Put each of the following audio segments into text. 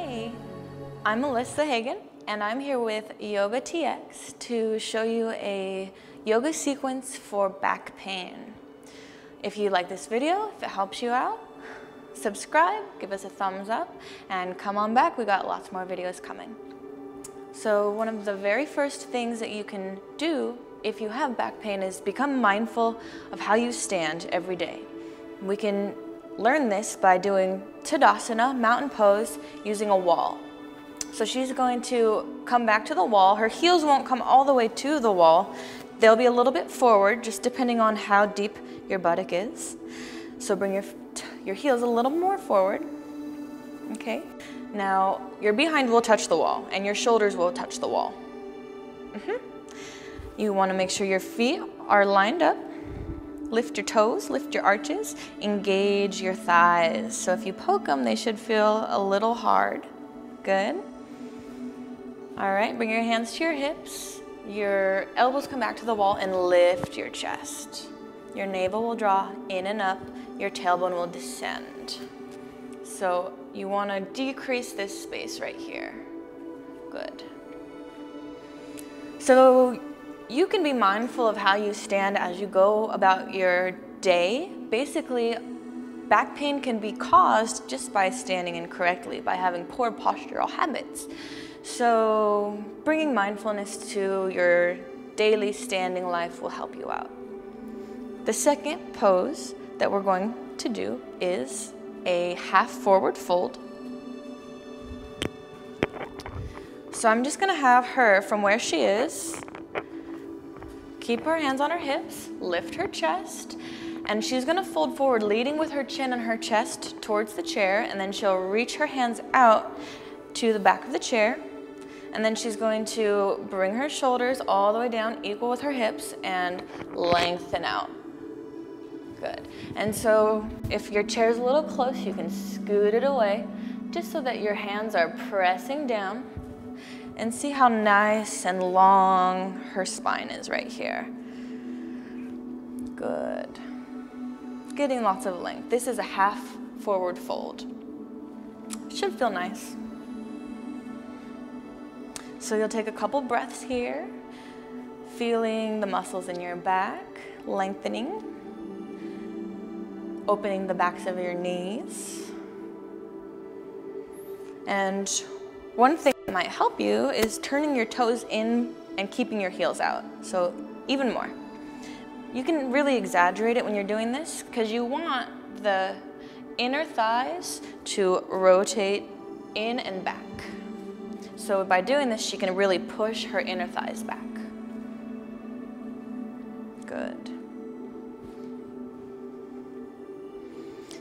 Hey, I'm Melissa Hagan, and I'm here with Yoga TX to show you a yoga sequence for back pain. If you like this video, if it helps you out, subscribe, give us a thumbs up, and come on back. We got lots more videos coming. So one of the very first things that you can do if you have back pain is become mindful of how you stand every day. We can learn this by doing Tadasana, mountain pose, using a wall. So she's going to come back to the wall. Her heels won't come all the way to the wall. They'll be a little bit forward, just depending on how deep your buttock is. So bring your heels a little more forward. Okay. Now your behind will touch the wall and your shoulders will touch the wall. You want to make sure your feet are lined up. Lift your toes, lift your arches, engage your thighs. So if you poke them, they should feel a little hard. Good. All right, bring your hands to your hips. Your elbows come back to the wall and lift your chest. Your navel will draw in and up. Your tailbone will descend. So you want to decrease this space right here. Good. So you can be mindful of how you stand as you go about your day. Basically, back pain can be caused just by standing incorrectly, by having poor postural habits. So bringing mindfulness to your daily standing life will help you out. The second pose that we're going to do is a half forward fold. So I'm just gonna have her from where she is, keep her hands on her hips, lift her chest, and she's gonna fold forward, leading with her chin and her chest towards the chair, and then she'll reach her hands out to the back of the chair, and then she's going to bring her shoulders all the way down, equal with her hips, and lengthen out. Good. And so if your chair's a little close, you can scoot it away, just so that your hands are pressing down. And see how nice and long her spine is right here. Good. Getting lots of length. This is a half forward fold. Should feel nice. So you'll take a couple breaths here, feeling the muscles in your back, lengthening, opening the backs of your knees. And one thing that might help you is turning your toes in and keeping your heels out. So even more. You can really exaggerate it when you're doing this because you want the inner thighs to rotate in and back. So by doing this, she can really push her inner thighs back. Good.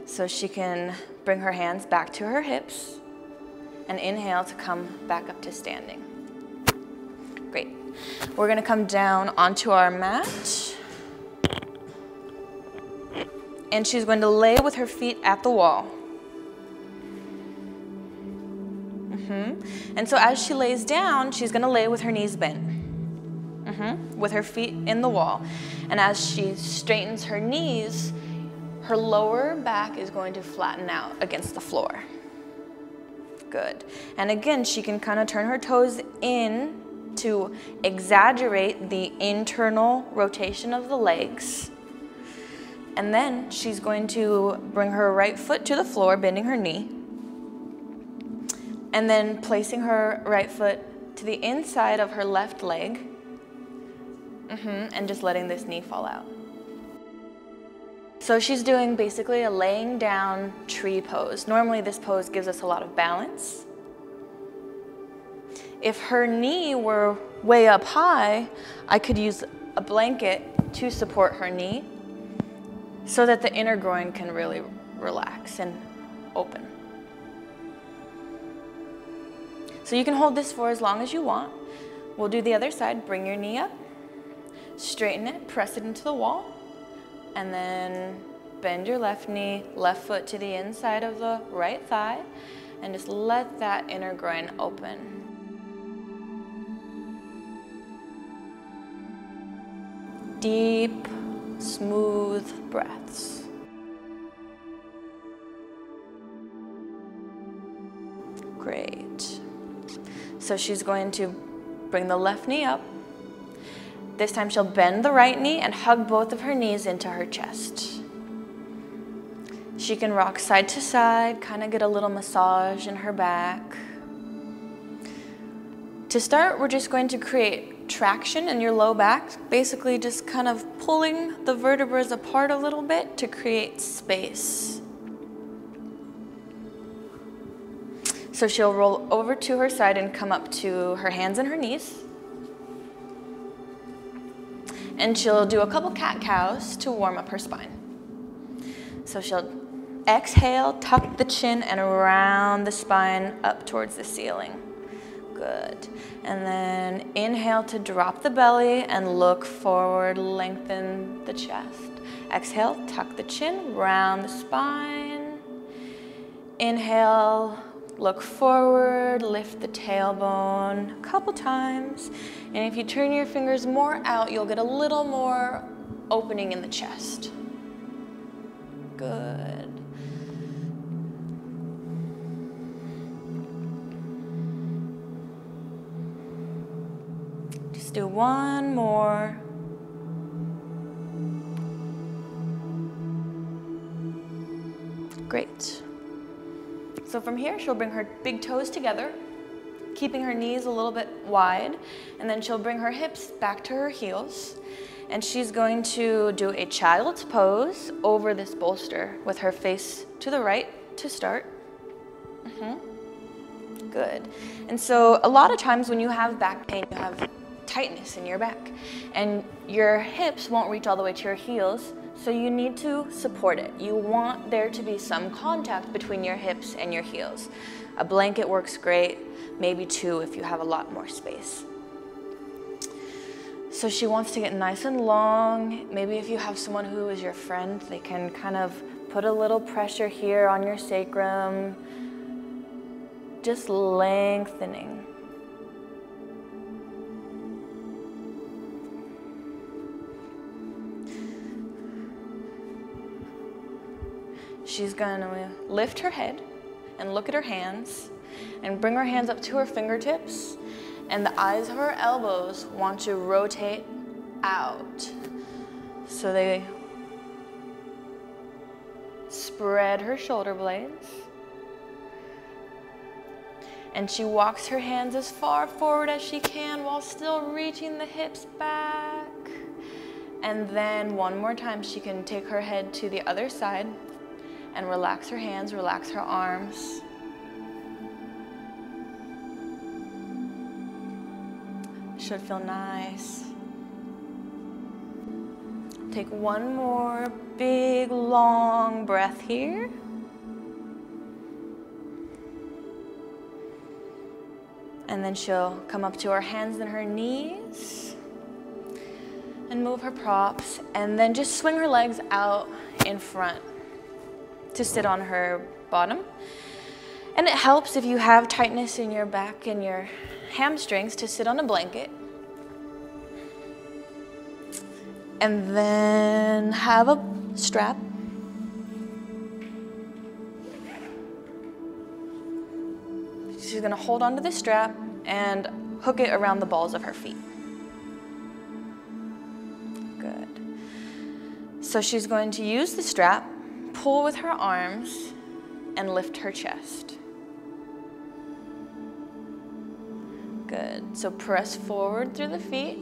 So she can bring her hands back to her hips and inhale to come back up to standing. Great. We're gonna come down onto our mat. And she's going to lay with her feet at the wall. And so as she lays down, she's gonna lay with her knees bent. With her feet in the wall. And as she straightens her knees, her lower back is going to flatten out against the floor. Good. And again, she can kind of turn her toes in to exaggerate the internal rotation of the legs. And then she's going to bring her right foot to the floor, bending her knee. And then placing her right foot to the inside of her left leg. And just letting this knee fall out. So she's doing basically a laying down tree pose. Normally this pose gives us a lot of balance. If her knee were way up high, I could use a blanket to support her knee so that the inner groin can really relax and open. So you can hold this for as long as you want. We'll do the other side. Bring your knee up, straighten it, press it into the wall, and then bend your left knee, left foot to the inside of the right thigh, and just let that inner groin open. Deep, smooth breaths. Great. So she's going to bring the left knee up. This time she'll bend the right knee and hug both of her knees into her chest. She can rock side to side, kind of get a little massage in her back. To start, we're just going to create traction in your low back, basically just kind of pulling the vertebrae apart a little bit to create space. So she'll roll over to her side and come up to her hands and her knees. And she'll do a couple cat-cows to warm up her spine. So she'll exhale, tuck the chin and round the spine up towards the ceiling. Good. And then inhale to drop the belly and look forward, lengthen the chest. Exhale, tuck the chin, round the spine. Inhale, look forward, lift the tailbone a couple times. And if you turn your fingers more out, you'll get a little more opening in the chest. Good. Just do one more. Great. So from here, she'll bring her big toes together, keeping her knees a little bit wide, and then she'll bring her hips back to her heels, and she's going to do a child's pose over this bolster with her face to the right to start. Good. And so a lot of times when you have back pain, you have tightness in your back, and your hips won't reach all the way to your heels, so you need to support it. You want there to be some contact between your hips and your heels. A blanket works great, maybe two if you have a lot more space. So she wants to get nice and long. Maybe if you have someone who is your friend, they can kind of put a little pressure here on your sacrum, just lengthening. She's gonna lift her head and look at her hands and bring her hands up to her fingertips, and the eyes of her elbows want to rotate out. So they spread her shoulder blades. And she walks her hands as far forward as she can while still reaching the hips back. And then one more time, she can take her head to the other side and relax her hands, relax her arms. Should feel nice. Take one more big, long breath here. And then she'll come up to her hands and her knees and move her props, and then just swing her legs out in front to sit on her bottom. And it helps if you have tightness in your back and your hamstrings to sit on a blanket. And then have a strap. She's gonna hold onto the strap and hook it around the balls of her feet. Good. So she's going to use the strap, pull with her arms, and lift her chest. Good. So press forward through the feet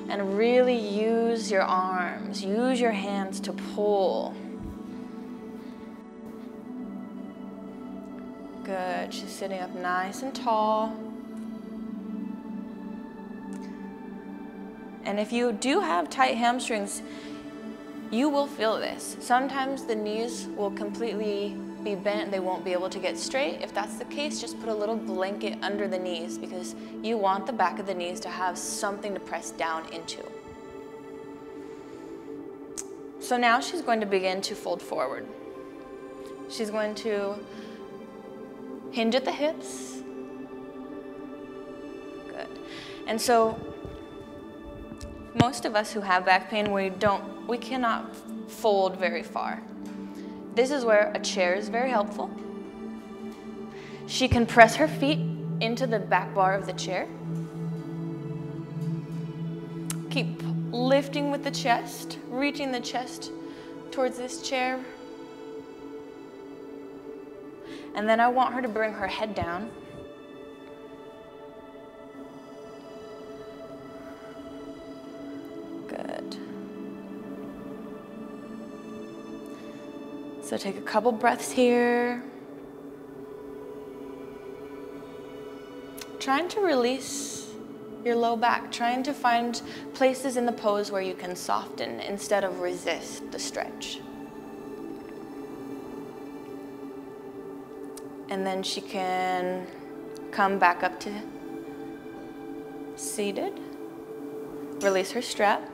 and really use your arms, use your hands to pull. Good. She's sitting up nice and tall. And if you do have tight hamstrings, you will feel this. Sometimes the knees will completely be bent, they won't be able to get straight. If that's the case, just put a little blanket under the knees, because you want the back of the knees to have something to press down into. So now she's going to begin to fold forward. She's going to hinge at the hips. Good. And so most of us who have back pain, we cannot fold very far. This is where a chair is very helpful. She can press her feet into the back bar of the chair. Keep lifting with the chest, reaching the chest towards this chair. And then I want her to bring her head down. Good. So take a couple breaths here. Trying to release your low back, trying to find places in the pose where you can soften instead of resist the stretch. And then she can come back up to seated. Release her strap.